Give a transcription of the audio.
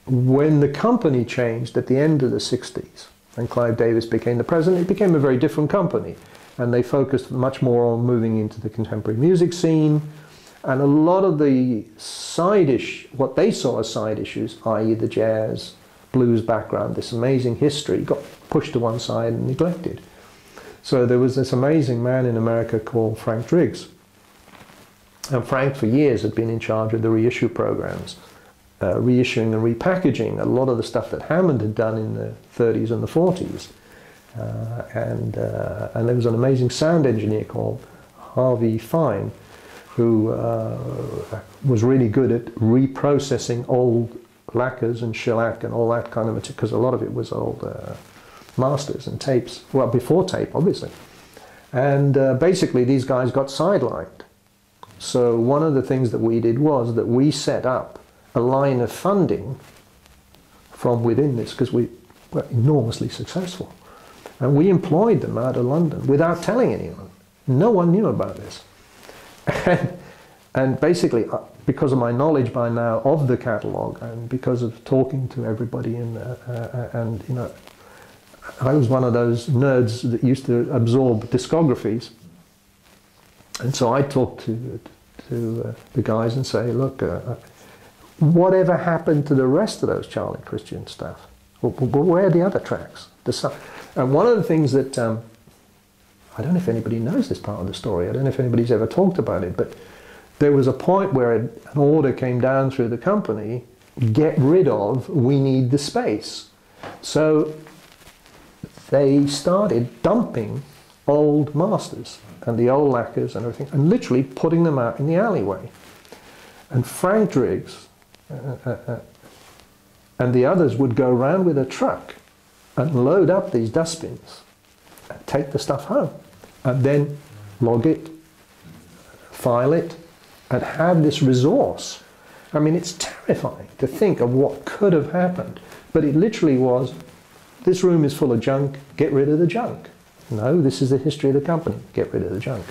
when the company changed at the end of the 60s and Clive Davis became the president, it became a very different company. And they focused much more on moving into the contemporary music scene. And a lot of the what they saw as side issues, i.e. the jazz, blues background, this amazing history, got pushed to one side and neglected. So there was this amazing man in America called Frank Driggs. And Frank, for years, had been in charge of the reissue programs, reissuing and repackaging a lot of the stuff that Hammond had done in the 30s and the 40s. And there was an amazing sound engineer called Harvey Fine, who was really good at reprocessing old lacquers and shellac and all that kind of material, because a lot of it was old masters and tapes, well, before tape, obviously. And basically, these guys got sidelined. So one of the things that we did was that we set up a line of funding from within this, because we were enormously successful. And we employed them out of London without telling anyone. No one knew about this. And basically, because of my knowledge by now of the catalogue, and because of talking to everybody, and you know, I was one of those nerds that used to absorb discographies. And so I talked to the guys and say, look, whatever happened to the rest of those Charlie Christian stuff? Where are the other tracks? And one of the things that, I don't know if anybody knows this part of the story, I don't know if anybody's ever talked about it, but there was a point where an order came down through the company, get rid of, we need the space. So they started dumping old masters and the old lacquers and everything, and literally putting them out in the alleyway. And Frank Driggs and the others would go around with a truck and load up these dustbins and take the stuff home, and then log it, file it, and have this resource. I mean, it's terrifying to think of what could have happened, but it literally was, this room is full of junk, get rid of the junk. No, this is the history of the company, get rid of the junk.